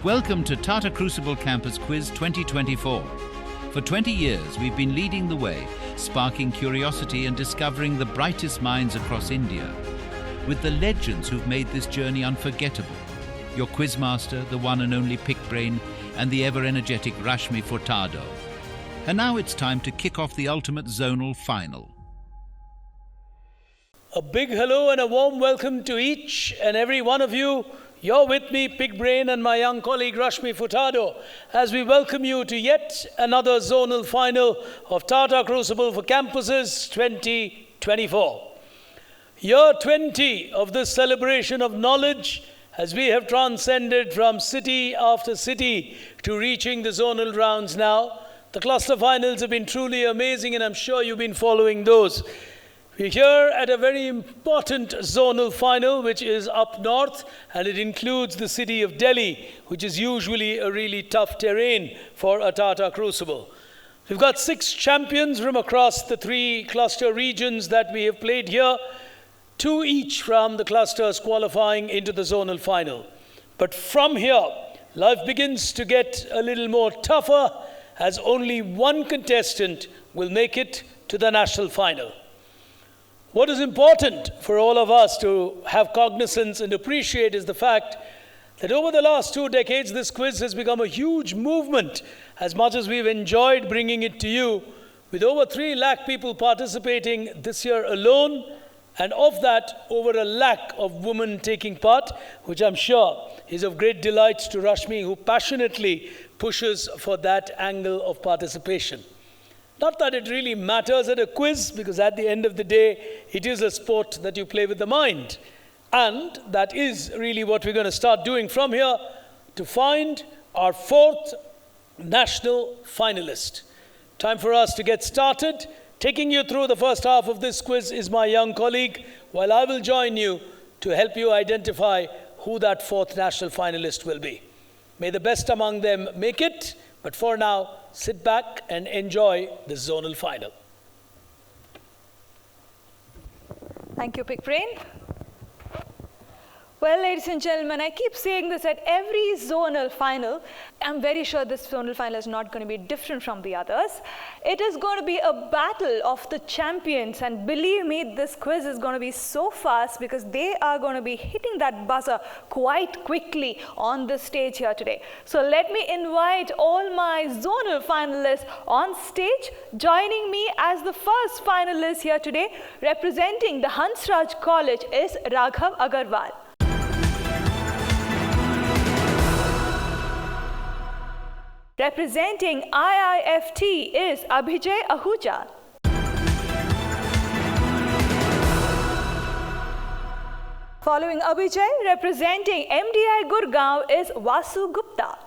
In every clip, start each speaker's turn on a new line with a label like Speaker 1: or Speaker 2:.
Speaker 1: Welcome to Tata Crucible Campus Quiz 2024. For 20 years, we've been leading the way, sparking curiosity and discovering the brightest minds across India, with the legends who've made this journey unforgettable. Your quizmaster, the one and only Pick Brain, and the ever-energetic Rashmi Furtado. And now it's time to kick off the ultimate zonal final.
Speaker 2: A big hello and a warm welcome to each and every one of you. You're with me, Pick Brain, and my young colleague Rashmi Furtado, as we welcome you to yet another zonal final of Tata Crucible for Campuses 2024. Year 20 of this celebration of knowledge, as we have transcended from city after city to reaching the zonal rounds now. The cluster finals have been truly amazing, and I'm sure you've been following those. We're here at a very important zonal final, which is up north, and it includes the city of Delhi, which is usually a really tough terrain for a Tata Crucible. We've got 6 champions from across the 3 cluster regions that we have played here, 2 each from the clusters qualifying into the zonal final. But from here, life begins to get a little more tougher, as only 1 contestant will make it to the national final. What is important for all of us to have cognizance and appreciate is the fact that over the last 2 decades, this quiz has become a huge movement, as much as we've enjoyed bringing it to you, with over 3 lakh people participating this year alone, and of that, over 1 lakh of women taking part, which I'm sure is of great delight to Rashmi, who passionately pushes for that angle of participation. Not that it really matters at a quiz, because at the end of the day, it is a sport that you play with the mind. And that is really what we're going to start doing from here to find our 4th national finalist. Time for us to get started. Taking you through the first half of this quiz is my young colleague, while I will join you to help you identify who that 4th national finalist will be. May the best among them make it, but for now, sit back and enjoy the zonal final.
Speaker 3: Thank you, Pick Brain. Well, ladies and gentlemen, I keep saying this at every zonal final. I'm very sure this zonal final is not going to be different from the others. It is going to be a battle of the champions, and believe me, this quiz is going to be so fast because they are going to be hitting that buzzer quite quickly on the stage here today. So let me invite all my zonal finalists on stage. Joining me as the first finalist here today, representing the Hansraj College, is Raghav Agarwal. Representing IIFT is Abhijay Ahuja. Following Abhijay, representing MDI Gurgaon is Vasu Gupta.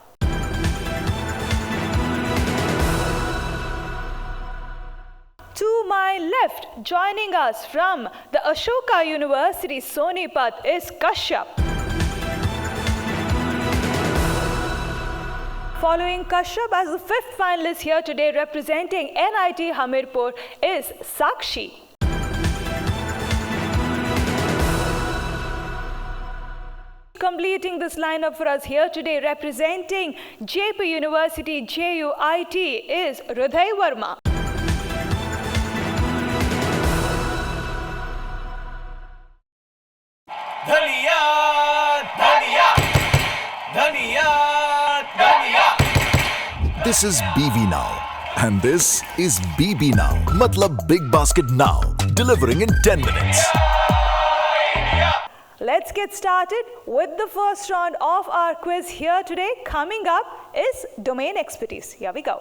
Speaker 3: To my left, joining us from the Ashoka University, Sonipat, is Kashyap. Following Kashyap as the 5th finalist here today, representing NIT Hamirpur, is Sakshi. Completing this lineup for us here today, representing JP University JUIT, is Hriday Verma.
Speaker 4: Dhaniya, Dhaniya, Dhaniya.
Speaker 5: This is BV Now, and this is BB Now. Matlab Big Basket Now, delivering in 10 minutes.
Speaker 3: Let's get started with the first round of our quiz here today. Coming up is domain expertise. Here we go.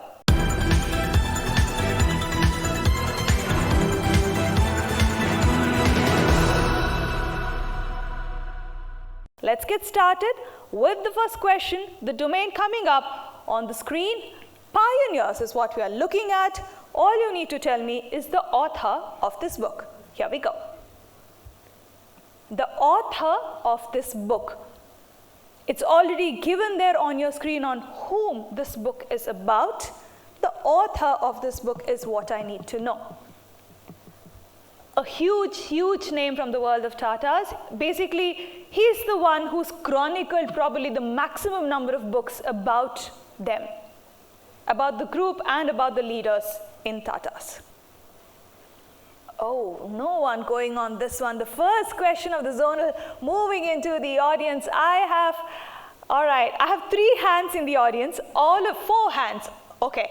Speaker 3: Let's get started with the first question. The domain coming up on the screen, pioneers, is what we are looking at. All you need to tell me is the author of this book. Here we go. The author of this book. It's already given there on your screen on whom this book is about. The author of this book is what I need to know. a huge, huge name from the world of Tatas. Basically, he's the one who's chronicled probably the maximum number of books about them, about the group and about the leaders in Tatas. Oh, no one going on this one. The first question of the zonal, moving into the audience. All right, I have 3 hands in the audience, all of 4 hands. Okay,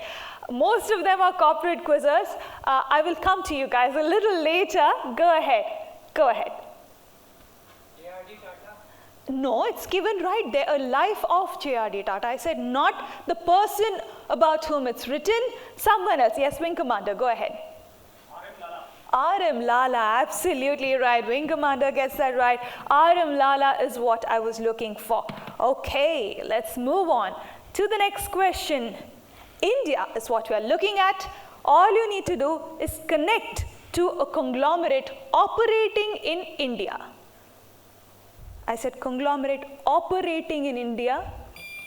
Speaker 3: most of them are corporate quizzers. I will come to you guys a little later. Go ahead.
Speaker 6: J.R.D. Tata?
Speaker 3: No, it's given right there, a life of J.R.D. Tata. I said not the person about whom it's written, someone else. Yes, Wing Commander, go ahead. R.M. Lala, absolutely right. Wing Commander gets that right. R.M. Lala is what I was looking for. Okay, let's move on to the next question. India is what we are looking at. All you need to do is connect to a conglomerate operating in India. I said conglomerate operating in India.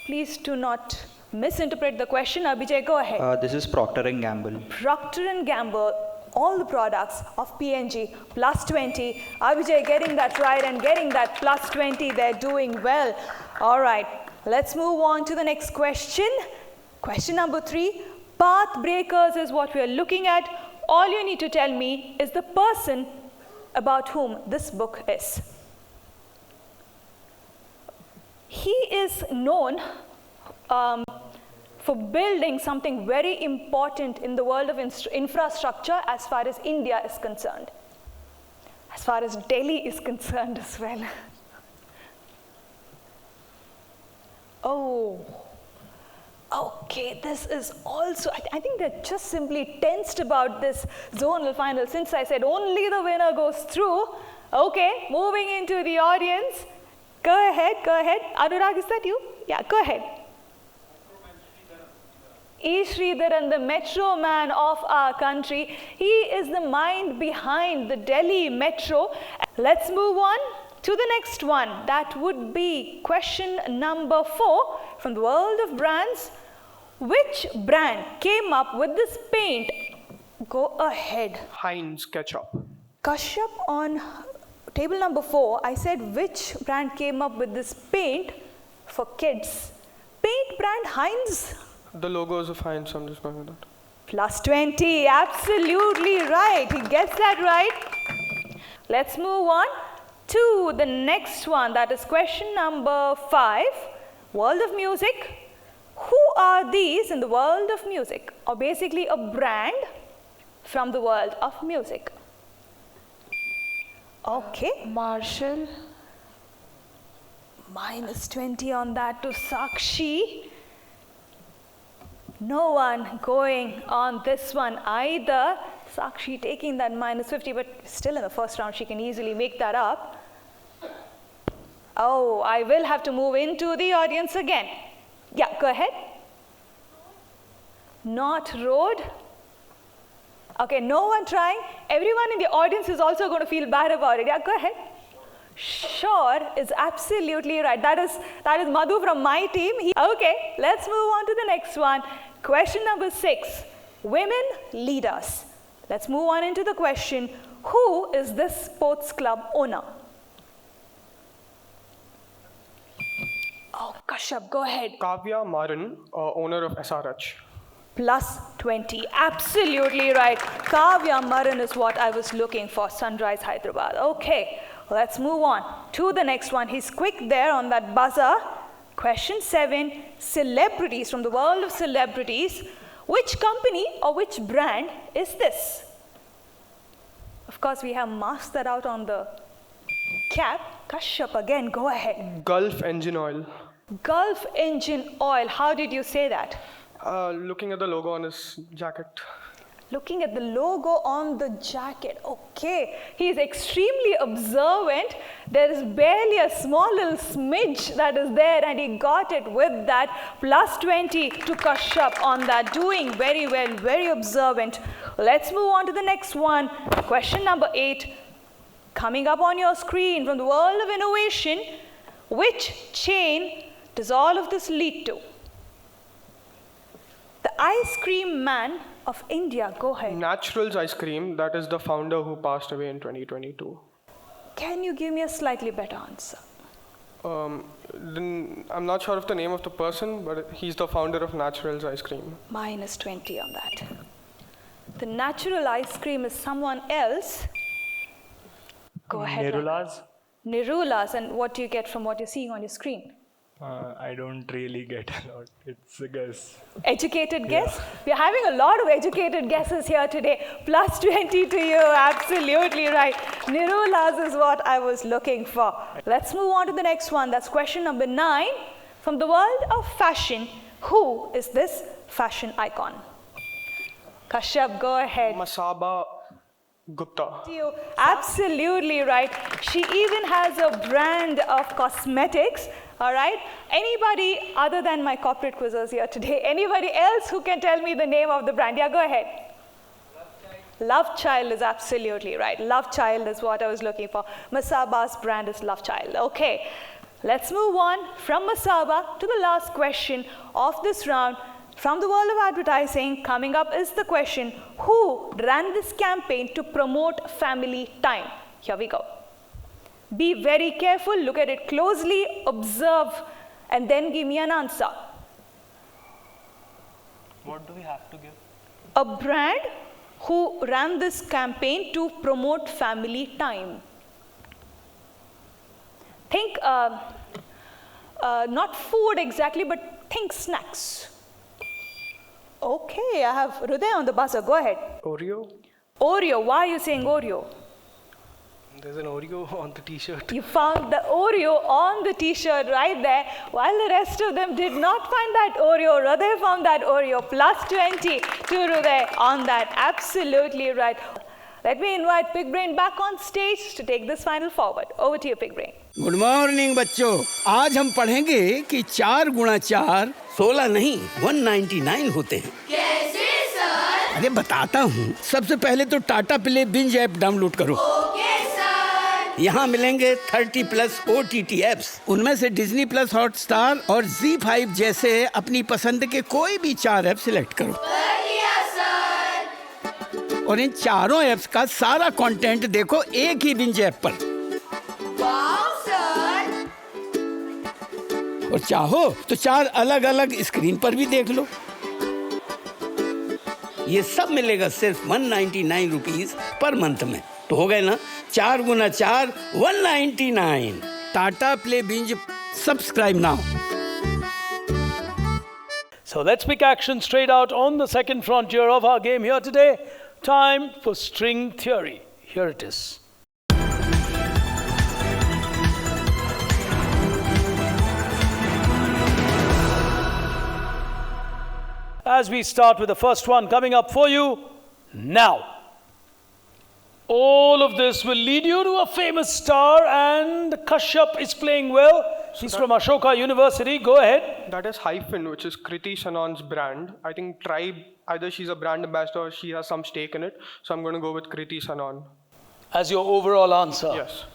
Speaker 3: Please do not misinterpret the question. Abhijay, go ahead.
Speaker 7: This is Procter & Gamble.
Speaker 3: Procter & Gamble, all the products of P&G, plus 20. Abhijay getting that right and getting that plus 20. They're doing well. All right, let's move on to the next question. Question number 3, path breakers is what we are looking at. All you need to tell me is the person about whom this book is. He is known for building something very important in the world of infrastructure as far as India is concerned, as far as Delhi is concerned as well. Oh. Okay, this is also, I think they're just simply tensed about this zonal final since I said only the winner goes through. Okay, moving into the audience. Go ahead. Anurag, is that you? Yeah, go ahead. E. Sridharan, the metro man of our country. He is the mind behind the Delhi metro. Let's move on to the next one. That would be question number 4 from the world of brands. Which brand came up with this paint? Go ahead.
Speaker 6: Heinz ketchup.
Speaker 3: Kashyap, on table number 4, I said which brand came up with this paint for kids? Paint brand Heinz?
Speaker 6: The logos of Heinz, I'm just going with that.
Speaker 3: Plus 20, absolutely right. He gets that right. Let's move on to the next one. That is question number 5, world of music. Who are these in the world of music? Or basically a brand from the world of music. Okay. Marshall. Minus 20 on that to Sakshi. No one going on this one either. Sakshi taking that minus 50, but still in the first round she can easily make that up. Oh, I will have to move into the audience again. Yeah, go ahead. Not road. Okay, no one trying. Everyone in the audience is also going to feel bad about it. Yeah, go ahead. Sure is absolutely right. That is Madhu from my team. Okay, let's move on to the next one. Question number 6, women leaders. Let's move on into the question, who is this sports club owner? Oh, Kashyap, go ahead.
Speaker 6: Kavya Maran, owner of SRH.
Speaker 3: Plus 20, absolutely right. Kavya Maran is what I was looking for, Sunrise Hyderabad. Okay, let's move on to the next one. He's quick there on that buzzer. Question 7, celebrities, from the world of celebrities. Which company or which brand is this? Of course, we have masked that out on the cap. Kashyap again, go ahead.
Speaker 6: Gulf Engine Oil.
Speaker 3: Gulf Engine Oil, how did you say that?
Speaker 6: Looking at the logo on his jacket.
Speaker 3: Looking at the logo on the jacket. Okay, he's extremely observant. There is barely a small little smidge that is there, and he got it with that. Plus 20 to Kashyap on that. Doing very well, very observant. Let's move on to the next one. Question number 8. Coming up on your screen from the world of innovation. Which chain does all of this lead to? The ice cream man of India. Go ahead.
Speaker 6: Naturals Ice Cream, that is the founder who passed away in 2022.
Speaker 3: Can you give me a slightly better answer?
Speaker 6: I'm not sure of the name of the person, but he's the founder of Naturals Ice Cream.
Speaker 3: Minus 20 on that. The natural ice cream is someone else. Go ahead.
Speaker 7: Nirula's?
Speaker 3: Nirula's. And what do you get from what you're seeing on your screen?
Speaker 7: I don't really get a lot. It's a guess.
Speaker 3: Educated guess? We're having a lot of educated guesses here today. Plus 20 to you, absolutely right. Nirula's is what I was looking for. Let's move on to the next one. That's question number 9. From the world of fashion, who is this fashion icon? Kashyap, go ahead.
Speaker 6: Masaba Gupta.
Speaker 3: You absolutely right. She even has a brand of cosmetics. All right. Anybody other than my corporate quizzers here today? Anybody else who can tell me the name of the brand? Yeah, go ahead. Love Child is absolutely right. Love Child is what I was looking for. Masaba's brand is Love Child. Okay. Let's move on from Masaba to the last question of this round. From the world of advertising, coming up is the question, who ran this campaign to promote family time? Here we go. Be very careful, look at it closely, observe, and then give me an answer.
Speaker 7: What do we have to give?
Speaker 3: A brand who ran this campaign to promote family time. Think, not food exactly, but think snacks. Okay, I have Hriday on the buzzer. Go ahead.
Speaker 6: Oreo?
Speaker 3: Oreo. Why are you saying Oreo?
Speaker 8: There's an Oreo on the t-shirt.
Speaker 3: You found the Oreo on the t-shirt right there, while the rest of them did not find that Oreo. Hriday found that Oreo. Plus 20 to Hriday on that. Absolutely right. Let me invite Big Brain back on stage to take this final forward. Over to you, Big Brain.
Speaker 9: Good morning बच्चों, आज हम पढ़ेंगे कि 4 गुणा 4 16 नहीं 199 होते हैं।
Speaker 10: कैसे सर?
Speaker 9: अरे बताता हूँ। सबसे पहले तो Tata play binge app download करो।
Speaker 10: Okay sir.
Speaker 9: यहाँ मिलेंगे 30+ OTT ऐप्स। उनमें से डिज्नी प्लस हॉटस्टार और Z5 जैसे अपनी पसंद के कोई भी 4 ऐप सिलेक्ट करो।
Speaker 10: कर लिया सर।
Speaker 9: और इन चारों ऐप्स का सारा कंटेंट देखो एक ही बिंज ऐप पर।
Speaker 10: वाव सर।
Speaker 9: और चाहो तो 4 अलग-अलग स्क्रीन पर भी देख लो। ये सब मिलेगा सिर्फ 199 रुपीस पर मंथ में। तो हो गए ना 4 गुना 4 199। Tata play binge subscribe now.
Speaker 2: So let's pick action straight out on the second frontier of our game here today. Time for string theory. Here it is. As we start with the first one coming up for you now. All of this will lead you to a famous star, and Kashyap is playing well. He's from Ashoka University. Go ahead.
Speaker 6: That is Hyphen, which is Kriti Sanon's brand. I think Tribe, either she's a brand ambassador or she has some stake in it. So I'm going to go with Kriti Sanon.
Speaker 2: As your overall answer.
Speaker 6: Yes.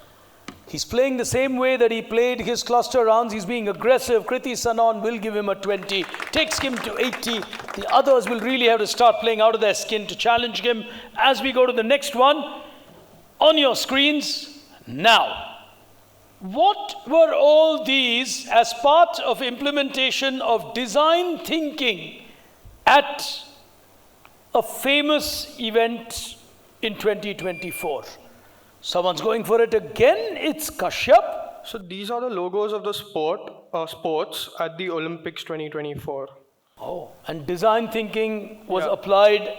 Speaker 2: He's playing the same way that he played his cluster rounds. He's being aggressive. Kriti Sanon will give him a 20, takes him to 80. The others will really have to start playing out of their skin to challenge him. As we go to the next one, on your screens now. What were all these as part of implementation of design thinking at a famous event in 2024? Someone's going for it again. It's Kashyap.
Speaker 6: So these are the logos of the sports at the Olympics 2024.
Speaker 2: Oh, and design thinking was applied.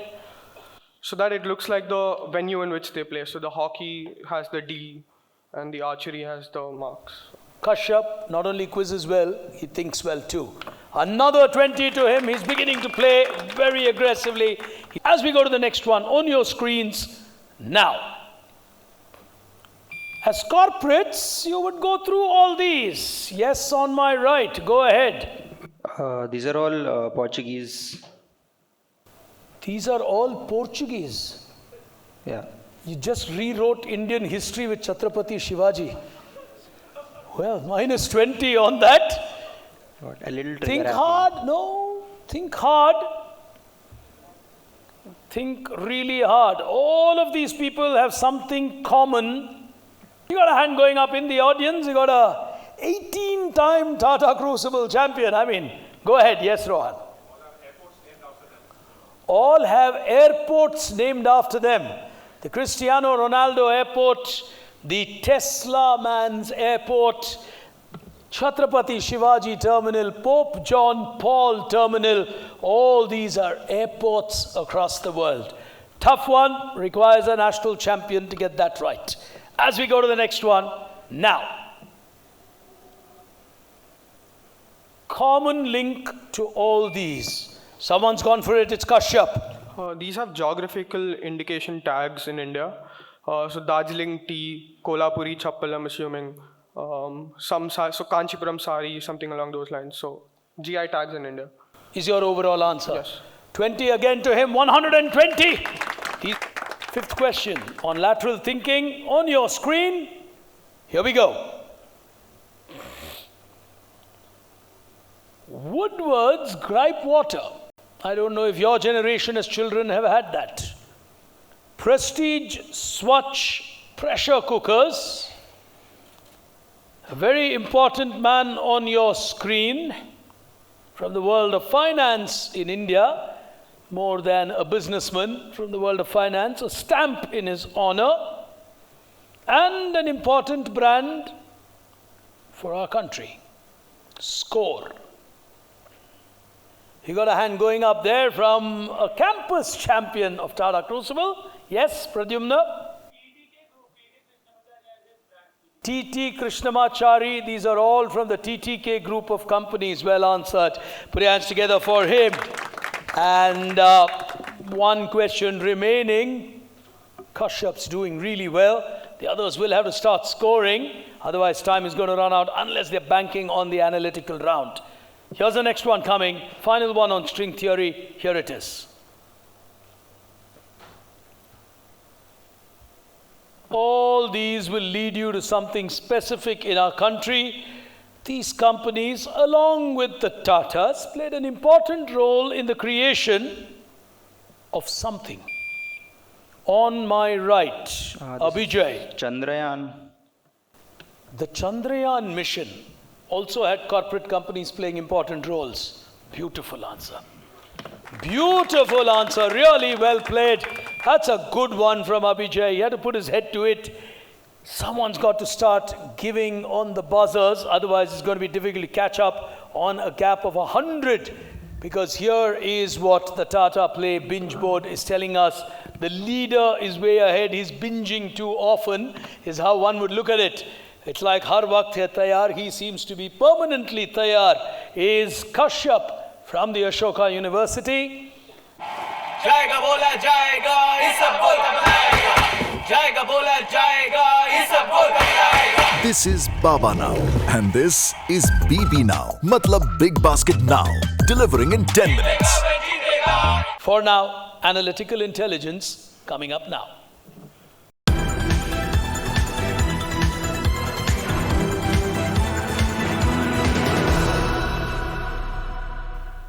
Speaker 6: So that it looks like the venue in which they play. So the hockey has the D and the archery has the marks.
Speaker 2: Kashyap not only quizzes well, he thinks well too. Another 20 to him. He's beginning to play very aggressively. As we go to the next one, on your screens now. As corporates, you would go through all these. Yes, on my right. Go ahead.
Speaker 8: These are all Portuguese.
Speaker 2: These are all Portuguese.
Speaker 8: Yeah.
Speaker 2: You just rewrote Indian history with Chhatrapati Shivaji. Well, minus 20 on that.
Speaker 8: A little
Speaker 2: Think hard. No, think hard. Think really hard. All of these people have something common. You got a hand going up in the audience. You got a 18-time Tata Crucible champion. I mean, go ahead. Yes, Rohan. All have airports named after them. The Cristiano Ronaldo Airport, the Tesla man's airport, Chhatrapati Shivaji Terminal, Pope John Paul Terminal, all these are airports across the world. Tough one, requires a national champion to get that right. As we go to the next one, now. Common link to all these. Someone's gone for it, it's Kashyap.
Speaker 6: These have geographical indication tags in India. So Darjeeling tea, Kolhapuri chappal, I'm assuming. So Kanchipuram sari, something along those lines. So GI tags in India.
Speaker 2: Is your overall answer?
Speaker 6: Yes.
Speaker 2: 20 again to him, 120. Fifth question on lateral thinking on your screen. Here we go. Woodward's gripe water. I don't know if your generation as children have had that. Prestige Swatch pressure cookers. A very important man on your screen from the world of finance in India, more than a businessman from the world of finance, a stamp in his honor, and an important brand for our country. Score. You got a hand going up there from a campus champion of Tata Crucible. Yes, Pradyumna? TT Krishnamachari, these are all from the TTK group of companies. Well answered. Put your hands together for him. And one question remaining. Kashyap's doing really well. The others will have to start scoring. Otherwise, time is going to run out unless they're banking on the analytical round. Here's the next one coming. Final one on string theory. Here it is. All these will lead you to something specific in our country. These companies, along with the Tatas, played an important role in the creation of something. On my right, Abhijay.
Speaker 8: Chandrayaan.
Speaker 2: The Chandrayaan mission also had corporate companies playing important roles. Beautiful answer. Beautiful answer. Really well played. That's a good one from Abhijay. He had to put his head to it. Someone's got to start giving on the buzzers. Otherwise, it's going to be difficult to catch up on a gap of 100. Because here is what the Tata Play binge board is telling us. The leader is way ahead. He's binging too often, is how one would look at it. It's like har waqt hai tayar. He seems to be permanently tayar. Is Kashyap from the Ashoka University.
Speaker 4: जाएगा बोला जाएगा इस सब को बताएगा जाएगा बोला जाएगा इस सब को बताएगा.
Speaker 5: This is Baba Now and this is BB Now. Matlab Big Basket Now. Delivering in 10 minutes.
Speaker 2: For now, analytical intelligence coming up now.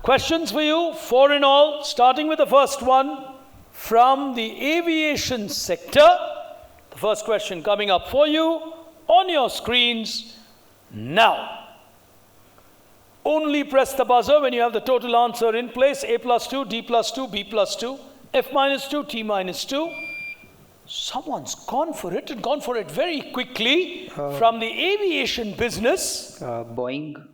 Speaker 2: Questions for you, 4 in all, starting with the first one from the aviation sector. The first question coming up for you on your screens now. Only press the buzzer when you have the total answer in place. A plus 2, D plus 2, B plus 2, F minus 2, T minus 2. Someone's gone for it and gone for it very quickly from the aviation business.
Speaker 8: Boeing.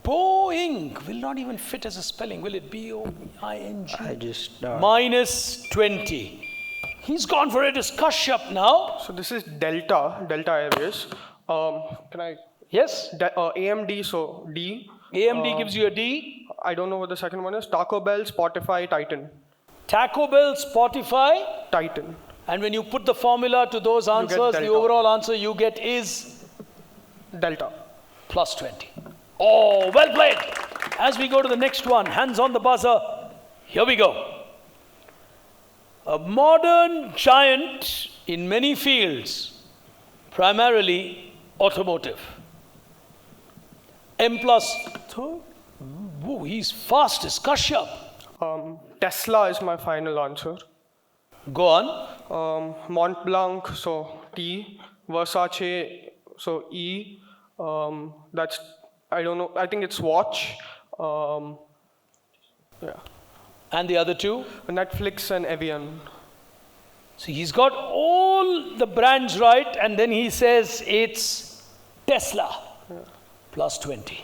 Speaker 2: Boeing will not even fit as a spelling, will it? B-O-I-N-G?
Speaker 8: I just...
Speaker 2: Minus 20. He's gone for it as Kashyap now.
Speaker 6: So this is Delta Airways. Can I?
Speaker 2: Yes?
Speaker 6: AMD, so D.
Speaker 2: AMD gives you a D.
Speaker 6: I don't know what the second one is. Taco Bell, Spotify, Titan.
Speaker 2: Taco Bell, Spotify.
Speaker 6: Titan.
Speaker 2: And when you put the formula to those answers, the overall answer you get is?
Speaker 6: Delta.
Speaker 2: Plus 20. Oh, well played. As we go to the next one, hands on the buzzer. Here we go. A modern giant in many fields, primarily automotive. M plus 2. Ooh, he's fast as Kashyap.
Speaker 6: Tesla is my final answer.
Speaker 2: Go on.
Speaker 6: Mont Blanc, so T. Versace, so E. That's, I don't know, I think it's watch. Yeah.
Speaker 2: And the other two?
Speaker 6: Netflix and Evian.
Speaker 2: So he's got all the brands right, and then he says it's Tesla. Plus 20.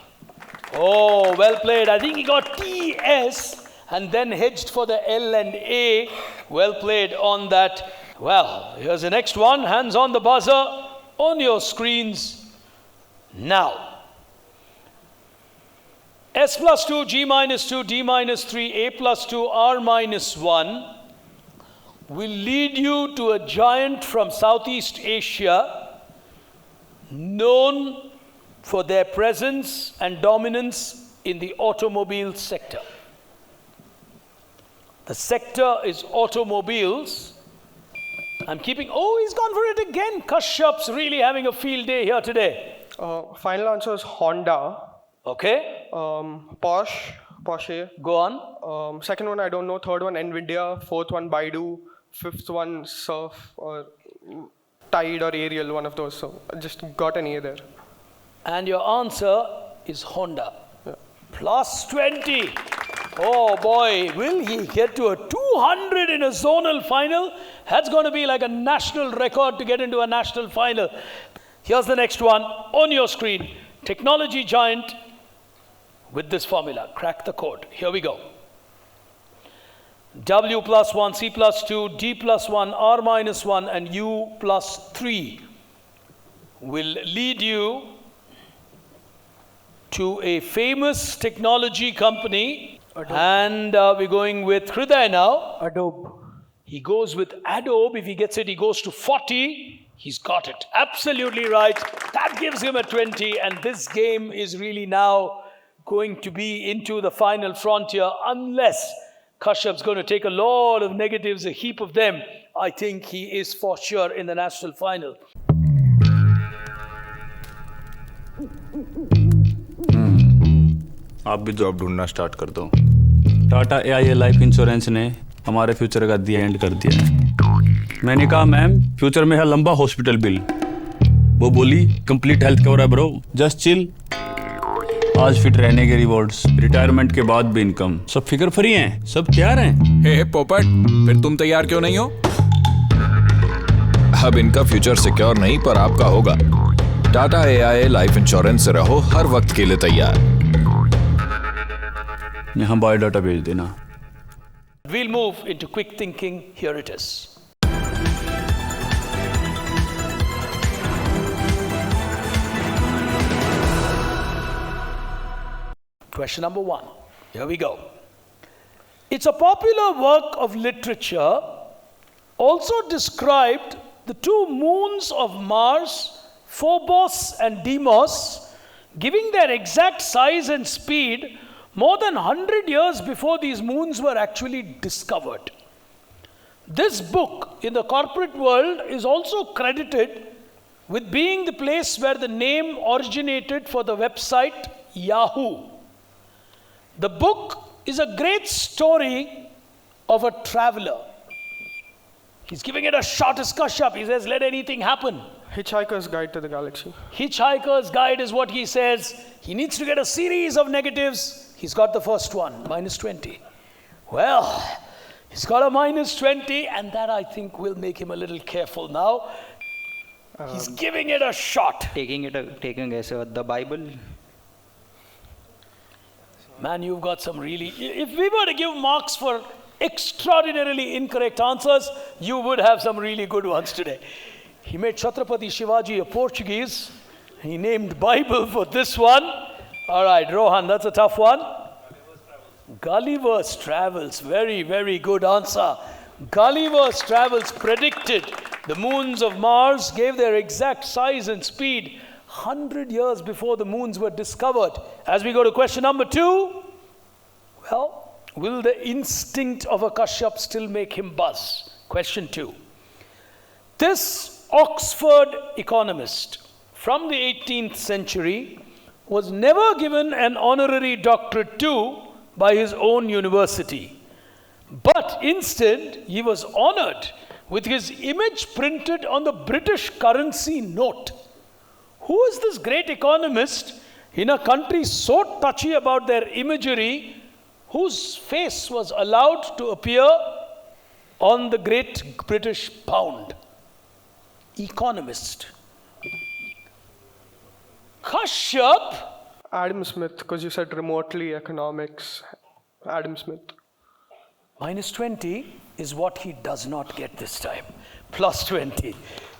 Speaker 2: Oh, well played. I think he got TS and then hedged for the L and A. Well played on that. Well, here's the next one. Hands on the buzzer on your screens now. S plus 2, G minus 2, D minus 3, A plus 2, R minus 1 will lead you to a giant from Southeast Asia known for their presence and dominance in the automobile sector. The sector is automobiles. I'm keeping, oh, he's gone for it again. Kashyap's really having a field day here today.
Speaker 6: Final answer is Honda.
Speaker 2: Okay.
Speaker 6: Porsche.
Speaker 2: Go on.
Speaker 6: Second one, I don't know. Third one, Nvidia. Fourth one, Baidu. Fifth one, Surf or Tide or Ariel, one of those. So I just got an A there.
Speaker 2: And your answer is Honda. Yeah. Plus 20. Oh boy, will he get to a 200 in a zonal final? That's going to be like a national record to get into a national final. Here's the next one on your screen. Technology giant with this formula. Crack the code. Here we go. W plus 1, C plus 2, D plus 1, R minus 1, and U plus 3 will lead you to a famous technology company. Adobe. And we're going with Hriday now.
Speaker 8: Adobe.
Speaker 2: He goes with Adobe. If he gets it, he goes to 40. He's got it. Absolutely right. That gives him a 20. And this game is really now going to be into the final frontier unless Kashyap's going to take a lot of negatives, a heap of them. I think he is for sure in the national final.
Speaker 11: आप भी job ढूंढना start कर दो। Tata AIA life insurance ने हमारे future का दी and कर दिया है। मैंने कहा मैम फ्यूचर में है लंबा हॉस्पिटल बिल। वो बोली कंप्लीट हेल्थ कवर है ब्रो, जस्ट चिल। आज फिट रहने के रिवॉर्ड्स, रिटायरमेंट के बाद भी इनकम, सब फिकर फ्री हैं, सब तैयार हैं।
Speaker 12: हे पोपट, फिर तुम तैयार क्यों नहीं हो? अब इनका फ्यूचर सिक्योर नहीं पर आपका होगा। टाटा एआईए लाइफ इंश्योरेंस से रहो हर वक्त के लिए तैयार।
Speaker 11: यहाँ बायोडाटा भेज देना।
Speaker 2: We'll move into quick thinking. Here it is. Question number 1. Here we go. It's a popular work of literature, also described the two moons of Mars, Phobos and Deimos, giving their exact size and speed more than 100 years before these moons were actually discovered. This book in the corporate world is also credited with being the place where the name originated for the website Yahoo. The book is a great story of a traveler. He's giving it a shot as Kashyap. He says, let anything happen.
Speaker 6: Hitchhiker's Guide to the Galaxy.
Speaker 2: Hitchhiker's Guide is what he says. He needs to get a series of negatives. He's got the first one, minus 20. Well, he's got a minus 20, and that I think will make him a little careful now. He's giving it a shot.
Speaker 8: Taking as the Bible.
Speaker 2: Man, you've got some really... If we were to give marks for extraordinarily incorrect answers, you would have some really good ones today. He made Chhatrapati Shivaji a Portuguese. He named Bible for this one. All right, Rohan, that's a tough one. Gulliver's Travels. Very, very good answer. Gulliver's Travels predicted the moons of Mars, gave their exact size and speed 100 years before the moons were discovered. As we go to question number 2, well, will the instinct of a Kashyap still make him buzz? Question 2. This Oxford economist from the 18th century was never given an honorary doctorate to by his own university. But instead, he was honored with his image printed on the British currency note. Who is this great economist in a country so touchy about their imagery, whose face was allowed to appear on the great British pound? Economist. Kashyap.
Speaker 6: Adam Smith, because you said remotely economics. Adam Smith.
Speaker 2: Minus 20 is what he does not get this time. Plus 20.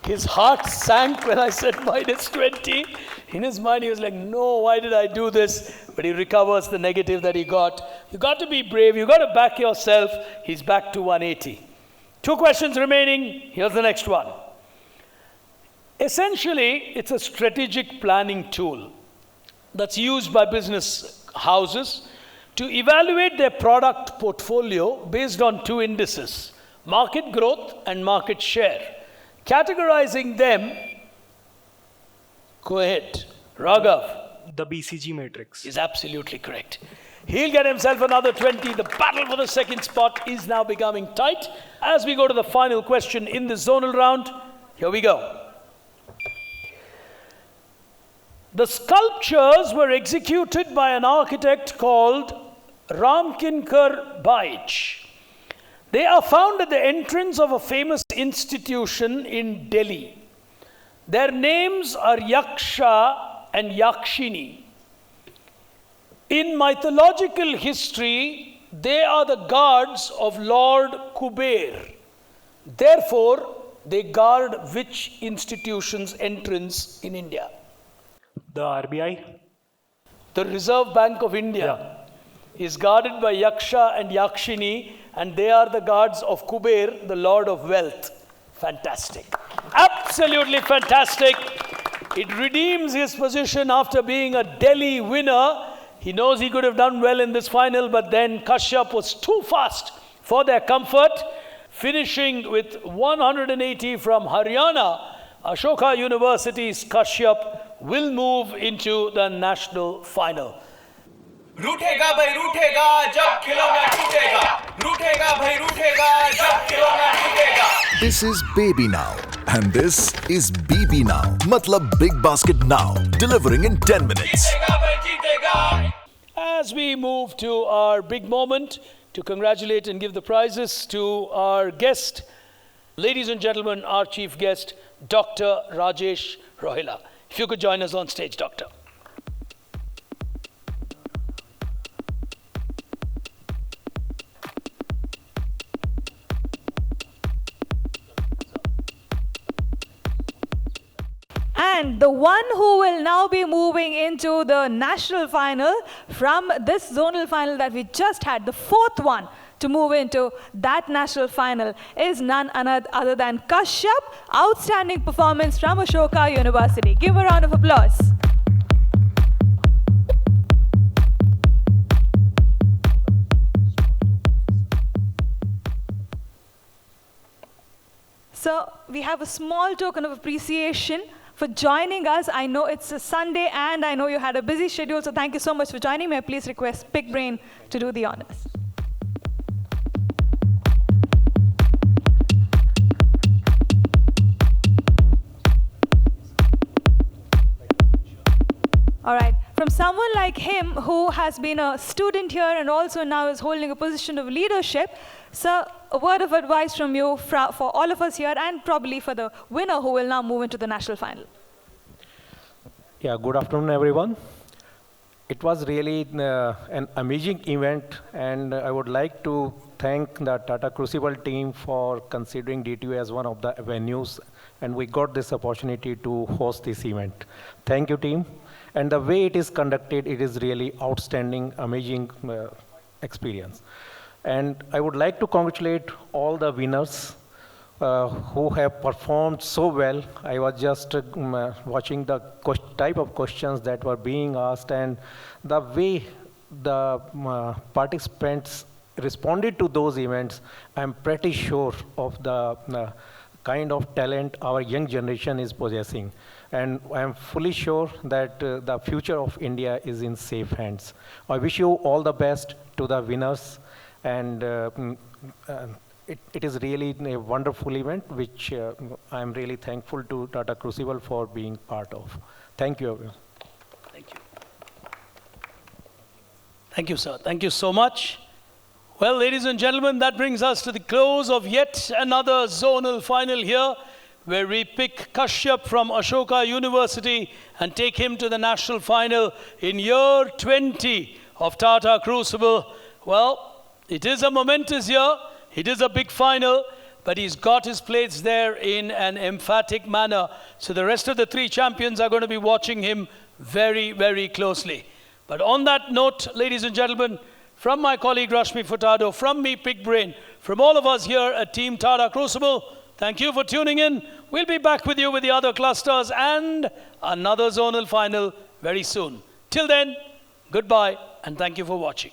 Speaker 2: His heart sank when I said minus 20. In his mind, he was like, no, why did I do this? But he recovers the negative that he got. You got to be brave. You got to back yourself. He's back to 180. 2 questions remaining. Here's the next one. Essentially, it's a strategic planning tool that's used by business houses to evaluate their product portfolio based on 2 indices, market growth and market share. Categorizing them, go ahead, Raghav.
Speaker 7: The BCG matrix.
Speaker 2: Is absolutely correct. He'll get himself another 20. The battle for the second spot is now becoming tight. As we go to the final question in the zonal round, here we go. The sculptures were executed by an architect called Ramkinkar Baij. They are found at the entrance of a famous institution in Delhi. Their names are Yaksha and Yakshini. In mythological history, they are the guards of Lord Kuber. Therefore, they guard which institution's entrance in India?
Speaker 7: The RBI?
Speaker 2: The Reserve Bank of India is guarded by Yaksha and Yakshini, and they are the guards of Kuber, the Lord of Wealth. Fantastic. Absolutely fantastic. It redeems his position after being a Delhi winner. He knows he could have done well in this final, but then Kashyap was too fast for their comfort, finishing with 180 from Haryana. Ashoka University's Kashyap will move into the national final.
Speaker 4: रूठेगा भाई रूठेगा जब खिलौना टूटेगा रूठेगा भाई रूठेगा जब खिलौना टूटेगा.
Speaker 5: This is Baby Now and this is BB Now. Matlab Big Basket Now, delivering in 10 minutes.
Speaker 4: जीतेगा भाई जीतेगा.
Speaker 2: As we move to our big moment to congratulate and give the prizes to our guest, ladies and gentlemen, our chief guest, Dr. Rajesh Rohila. If you could join us on stage, Doctor.
Speaker 3: And the one who will now be moving into the national final from this zonal final that we just had, the 4th one to move into that national final, is none other than Kashyap. Outstanding performance from Ashoka University. Give a round of applause. So we have a small token of appreciation for joining us. I know it's a Sunday and I know you had a busy schedule, so thank you so much for joining me. I please request Big Brain to do the honors. All right, from someone like him who has been a student here and also now is holding a position of leadership, sir, a word of advice from you for all of us here and probably for the winner who will now move into the national final.
Speaker 13: Yeah, good afternoon, everyone. It was really an amazing event, and I would like to thank the Tata Crucible team for considering DTU as one of the venues, and we got this opportunity to host this event. Thank you, team. And the way it is conducted, it is really outstanding, amazing experience. And I would like to congratulate all the winners who have performed so well. I was just watching the type of questions that were being asked and the way the participants responded to those events. I'm pretty sure of the kind of talent our young generation is possessing. And I'm fully sure that the future of India is in safe hands. I wish you all the best to the winners, and it is really a wonderful event, which I am really thankful to Tata Crucible for being part of. Thank you, everyone.
Speaker 2: Thank you. Thank you, sir. Thank you so much. Well, ladies and gentlemen, that brings us to the close of yet another zonal final here, where we pick Kashyap from Ashoka University and take him to the national final in year 20 of Tata Crucible. Well, it is a momentous year. It is a big final, but he's got his plates there in an emphatic manner. So the rest of the three champions are going to be watching him very, very closely. But on that note, ladies and gentlemen, from my colleague Rashmi Furtado, from me, Big Brain, from all of us here at Team Tata Crucible, thank you for tuning in. We'll be back with you with the other clusters and another zonal final very soon. Till then, goodbye and thank you for watching.